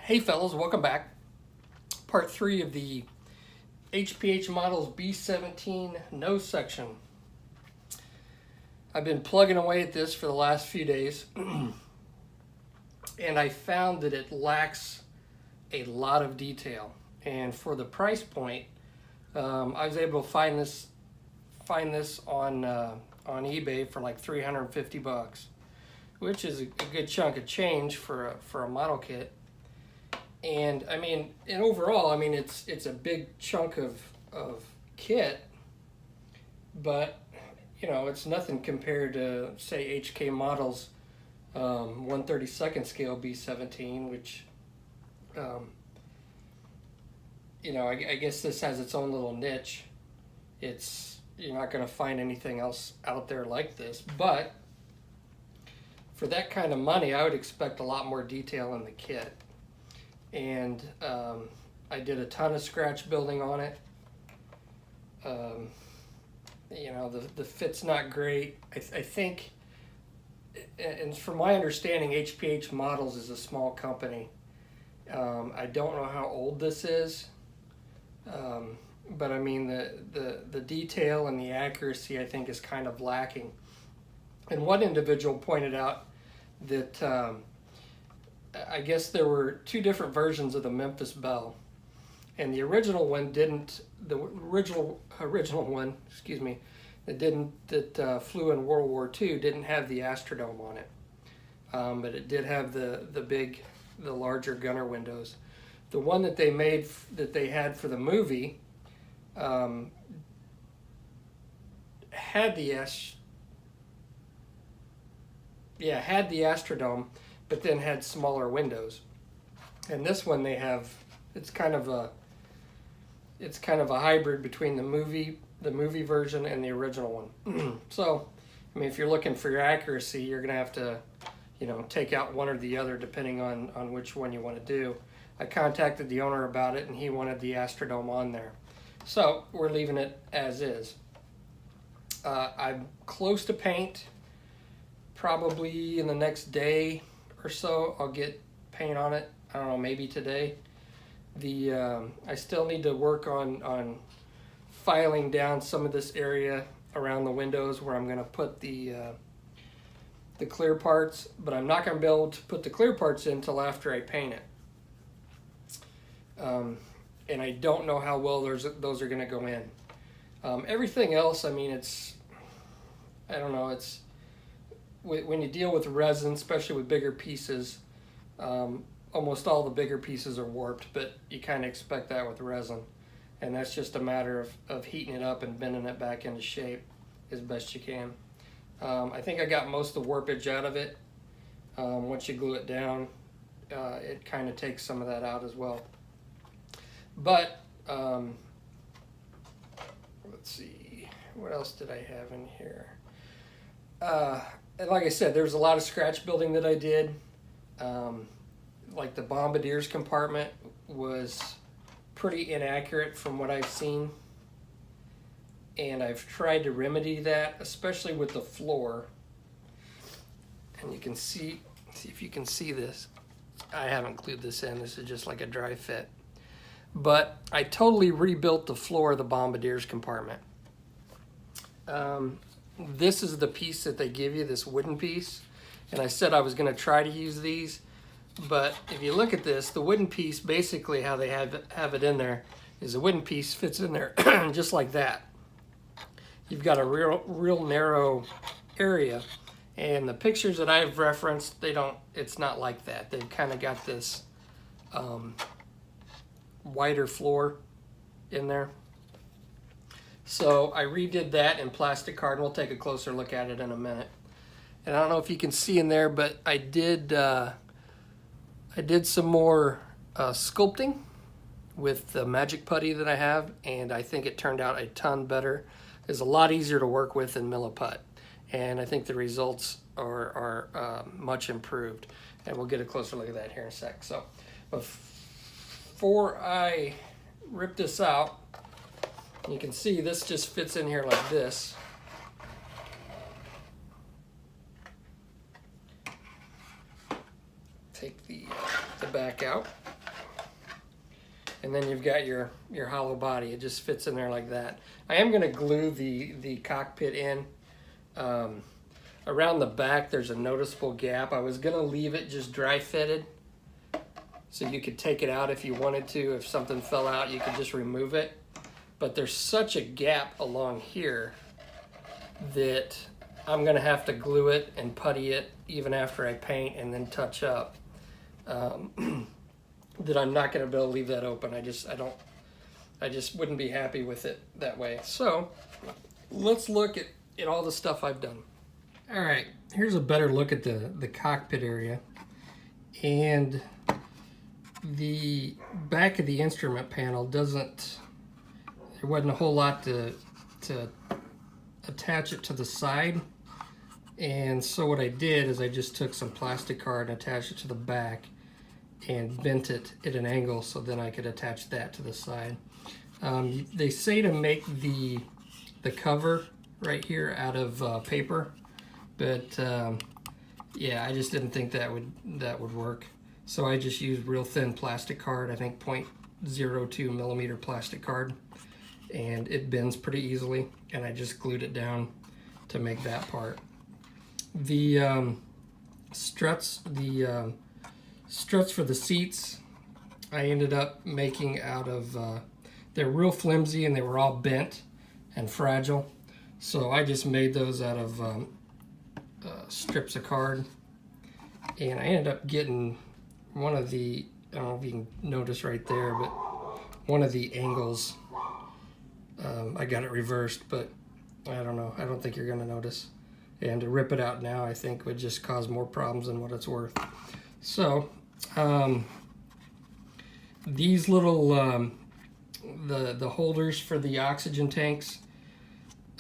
Hey fellas, welcome back. Part 3 of the HPH models B17 nose section. I've been plugging away at this for the last few days and I found that it lacks a lot of detail. And for the price point, I was able to find this on eBay for like 350 bucks, which is a good chunk of change for a model kit. And I mean, and overall, I mean, it's a big chunk of kit, but you know, it's nothing compared to say HK models 1/32 scale B17, which you know, I guess this has its own little niche. You're not going to find anything else out there like this, but for that kind of money, I would expect a lot more detail in the kit. And I did a ton of scratch building on it. You know, the fit's not great. I think, and from my understanding, HPH Models is a small company. I don't know how old this is, but I mean the detail and the accuracy I think is kind of lacking. And one individual pointed out that I guess there were two different versions of the Memphis Belle, and the original one didn't. The original one, excuse me, that flew in World War II didn't have the Astrodome on it, but it did have the larger gunner windows. The one that they made that they had for the movie had the Astrodome, but then had smaller windows. And this one they have, it's kind of a hybrid between the movie version and the original one. So, I mean, if you're looking for your accuracy, you're gonna have to, you know, take out one or the other depending on which one you want to do. I contacted the owner about it and he wanted the Astrodome on there. So we're leaving it as is. I'm close to paint. Probably in the next day or so I'll get paint on it. I don't know, maybe today. I still need to work on filing down some of this area around the windows where I'm going to put the clear parts, but I'm not going to be able to put the clear parts in until after I paint it. And I don't know how well those are going to go in. Everything else, I mean, I don't know, when you deal with resin, especially with bigger pieces, almost all the bigger pieces are warped, but you kind of expect that with resin. And that's just a matter of heating it up and bending it back into shape as best you can. I think I got most of the warpage out of it. Once you glue it down, it kind of takes some of that out as well. But, let's see, what else did I have in here? And like I said, there's a lot of scratch building that I did. Like the Bombardier's compartment was pretty inaccurate from what I've seen. And I've tried to remedy that, especially with the floor. And you can see if you can see this. I haven't glued this in, this is just like a dry fit. But I totally rebuilt the floor of the Bombardier's compartment. This is the piece that they give you, this wooden piece. And I said I was going to try to use these. But if you look at this, the wooden piece, basically how they have it in there, is the wooden piece fits in there just like that. You've got a real narrow area. And the pictures that I've referenced, it's not like that. They've kind of got this wider floor in there. So I redid that in plastic card, and we'll take a closer look at it in a minute. And I don't know if you can see in there, but I did some more sculpting with the magic putty that I have, and I think it turned out a ton better. It's a lot easier to work with than Milliput, and I think the results are much improved. And we'll get a closer look at that here in a sec. So before I rip this out, you can see this just fits in here like this. Take the back out. and then you've got your hollow body. It just fits in there like that. I am going to glue the cockpit in. Around the back there's a noticeable gap. I was going to leave it just dry fitted, so you could take it out if you wanted to. If something fell out, you could just remove it. But there's such a gap along here that I'm going to have to glue it and putty it even after I paint and then touch up. That I'm not going to be able to leave that open. I just wouldn't be happy with it that way. So let's look at all the stuff I've done. All right, here's a better look at the cockpit area. And the back of the instrument panel there wasn't a whole lot to attach it to the side. And so what I did is I just took some plastic card and attached it to the back and bent it at an angle so then I could attach that to the side. They say to make the cover right here out of paper, but yeah, I just didn't think that would work. So I just used real thin plastic card, I think 0.02 millimeter plastic card, and it bends pretty easily, and I just glued it down to make that part. The struts for the seats, I ended up making out of, they're real flimsy and they were all bent and fragile. So I just made those out of strips of card. And I ended up getting one of the, I don't know if you can notice right there, but one of the angles, I got it reversed, but I don't know. I don't think you're gonna notice. And to rip it out now, I think would just cause more problems than what it's worth. So, these little, the holders for the oxygen tanks,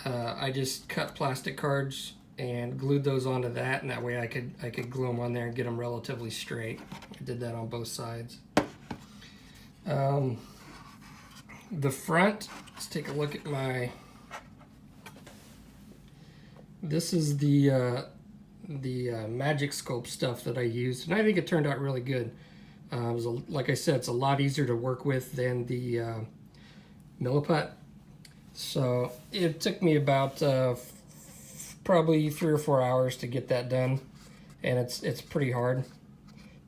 I just cut plastic cards and glued those onto that, and that way I could glue them on there and get them relatively straight. I did that on both sides. The front, let's take a look at this is the Magic Sculpt stuff that I used, and I think it turned out really good. Like I said, it's a lot easier to work with than the Milliput. So it took me about probably 3 or 4 hours to get that done, and it's pretty hard.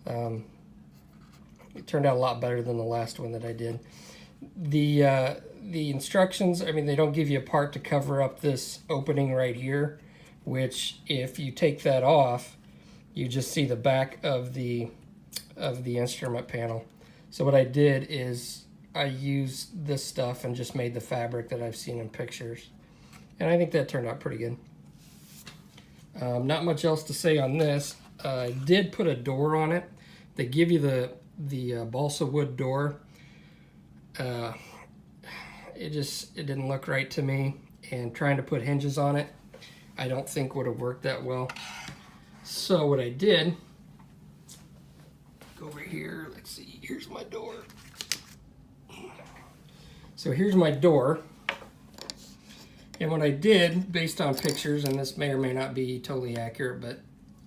It turned out a lot better than the last one that I did. The instructions, I mean, they don't give you a part to cover up this opening right here, which if you take that off, you just see the back of the instrument panel. So what I did is I used this stuff and just made the fabric that I've seen in pictures, and I think that turned out pretty good. Not much else to say on this. I did put a door on it. They give you the balsa wood door. It didn't look right to me, and trying to put hinges on it I don't think would have worked that well. So what I did, go over here, let's see, here's my door. So here's my door, and what I did, based on pictures, and this may or may not be totally accurate, but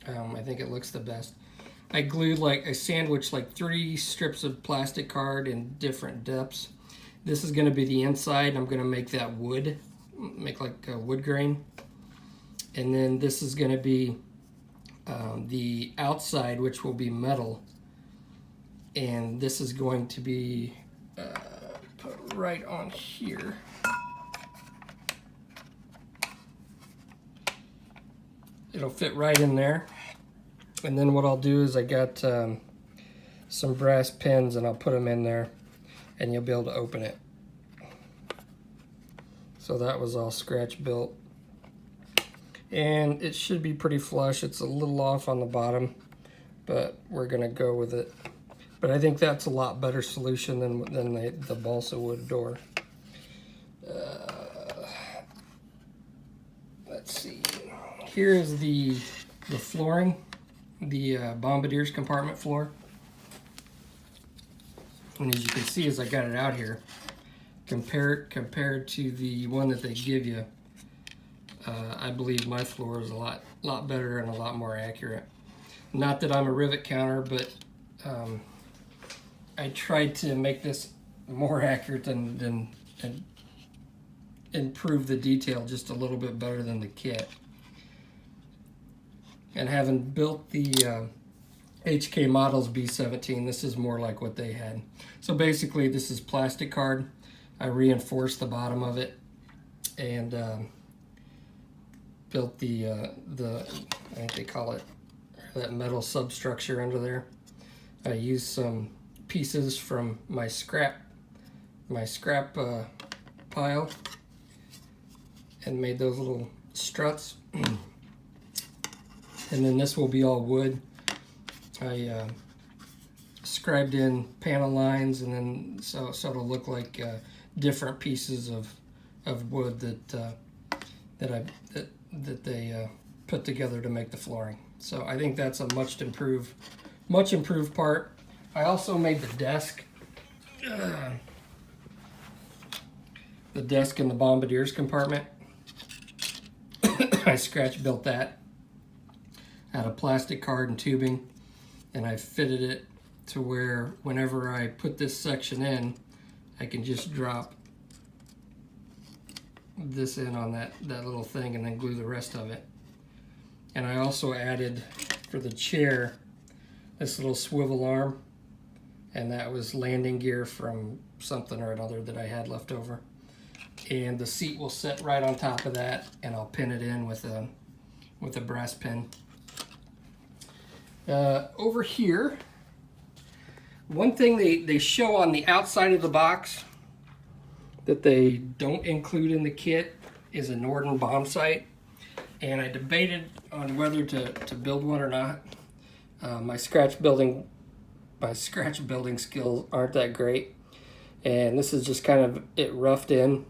I think it looks the best. I sandwiched like 3 strips of plastic card in different depths. This is gonna be the inside. I'm gonna make that wood, make like a wood grain. And then this is gonna be the outside, which will be metal. And this is going to be put right on here. It'll fit right in there. And then what I'll do is I got some brass pins, and I'll put them in there, and you'll be able to open it. So that was all scratch built. And it should be pretty flush. It's a little off on the bottom, but we're gonna go with it. But I think that's a lot better solution than the balsa wood door. Let's see. Here is the flooring, the Bombardier's compartment floor. And as you can see, as I got it out here, compared to the one that they give you, I believe my floor is a lot better and a lot more accurate. Not that I'm a rivet counter, but I tried to make this more accurate and improve the detail just a little bit better than the kit. And having built the HK models B17, this is more like what they had. So basically this is plastic card. I reinforced the bottom of it and built the I think they call it that metal substructure under there. I used some pieces from my scrap pile and made those little struts. And then this will be all wood. I scribed in panel lines, and then so it'll look like different pieces of wood that they put together to make the flooring. So I think that's a much improved part. I also made the desk in the Bombardier's compartment. I scratch built that out of plastic card and tubing, and I fitted it to where whenever I put this section in, I can just drop this in on that little thing and then glue the rest of it. And I also added for the chair this little swivel arm, and that was landing gear from something or another that I had left over. And the seat will sit right on top of that, and I'll pin it in with a brass pin. Over here, one thing they show on the outside of the box that they don't include in the kit is a Norden bomb sight. And I debated on whether to build one or not. My scratch building skills aren't that great, and this is just kind of it roughed in.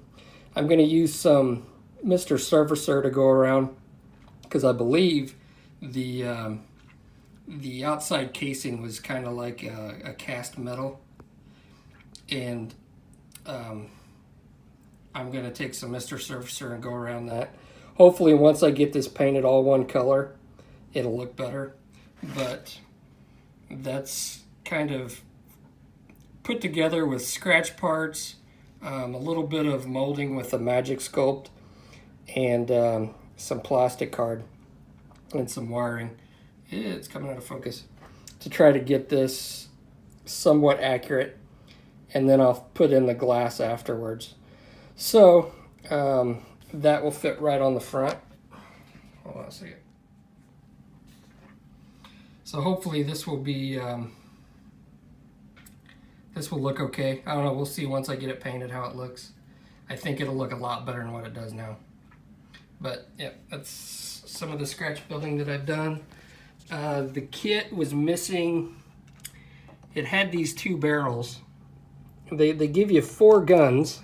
I'm going to use some Mr. Surfacer to go around, because I believe the outside casing was kind of like a cast metal, and I'm going to take some Mr. Surfacer and go around that. Hopefully once I get this painted all one color, it'll look better. But that's kind of put together with scratch parts, a little bit of molding with a Magic Sculpt, and some plastic card and some wiring. It's coming out of focus. To try to get this somewhat accurate, and then I'll put in the glass afterwards. So that will fit right on the front. Hold on a second. So hopefully this will be, this will look okay. I don't know, we'll see once I get it painted how it looks. I think it'll look a lot better than what it does now. But yeah, that's some of the scratch building that I've done. The kit was missing, it had these 2 barrels. They give you 4 guns,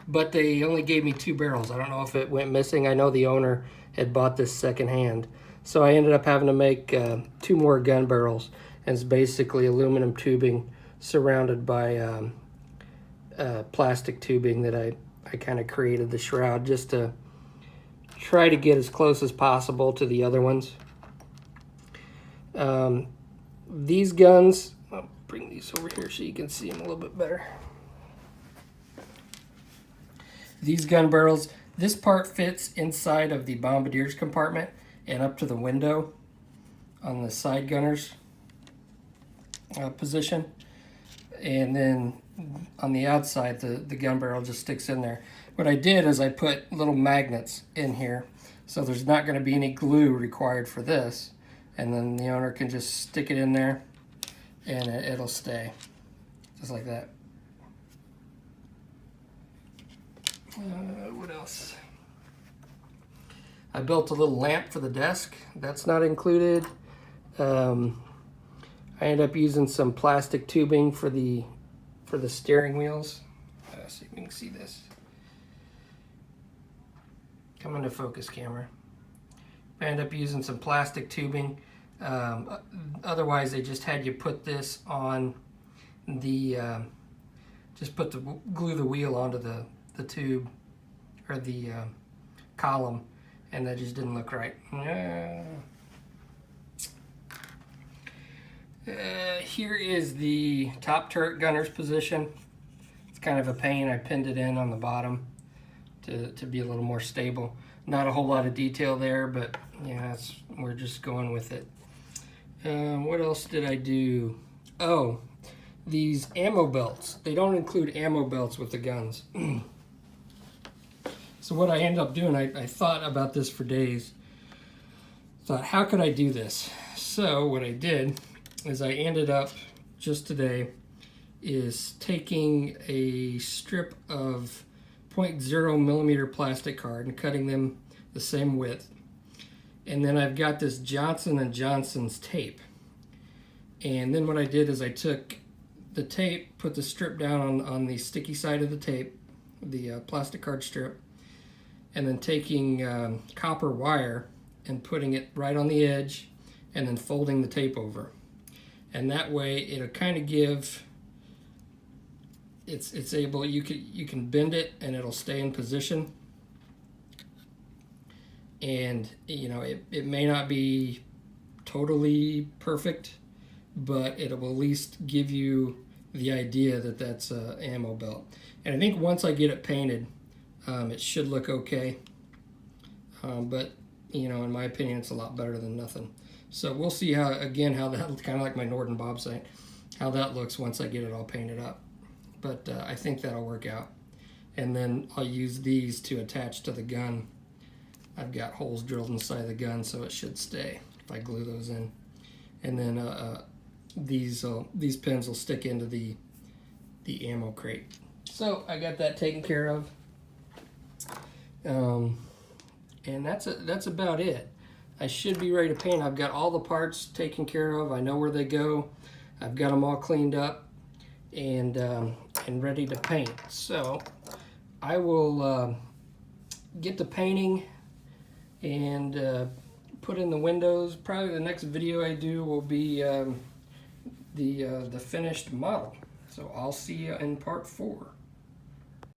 but they only gave me 2 barrels. I don't know if it went missing. I know the owner had bought this secondhand. So I ended up having to make 2 more gun barrels. And it's basically aluminum tubing surrounded by plastic tubing that I kind of created the shroud just to try to get as close as possible to the other ones. These guns, I'll bring these over here so you can see them a little bit better. These gun barrels, this part fits inside of the Bombardier's compartment and up to the window on the side gunner's position. And then on the outside, the gun barrel just sticks in there. What I did is I put little magnets in here, so there's not going to be any glue required for this. And then the owner can just stick it in there and it'll stay, just like that. What else? I built a little lamp for the desk. That's not included. I ended up using some plastic tubing for the steering wheels. So you can see this. Come into focus, camera. I ended up using some plastic tubing. Otherwise, they just had you put this on the, glue the wheel onto the tube or the column, and that just didn't look right. Here is the top turret gunner's position. It's kind of a pain. I pinned it in on the bottom to be a little more stable. Not a whole lot of detail there, but yeah, we're just going with it. What else did I do? Oh, these ammo belts. They don't include ammo belts with the guns. So what I ended up doing, I thought about this for days. Thought, how could I do this? So what I did is I ended up just today is taking a strip of 0.0 millimeter plastic card and cutting them the same width. And then I've got this Johnson & Johnson's tape. And then what I did is I took the tape, put the strip down on the sticky side of the tape, the plastic card strip, and then taking copper wire and putting it right on the edge and then folding the tape over. And that way it'll kind of give, it's able, you can bend it and it'll stay in position. And you know, it may not be totally perfect, but it will at least give you the idea that that's an ammo belt. And I think once I get it painted, it should look okay. But you know, in my opinion, it's a lot better than nothing. So we'll see how that, kind of like my Norden bobsite, how that looks once I get it all painted up. But I think that'll work out. And then I'll use these to attach to the gun. I've got holes drilled inside the gun, so it should stay if I glue those in. And then these pins will stick into the ammo crate. So I got that taken care of. And that's about it. I should be ready to paint. I've got all the parts taken care of. I know where they go. I've got them all cleaned up and ready to paint. So I will get to painting and put in the windows. Probably the next video I do will be the finished model. So I'll see you in part 4.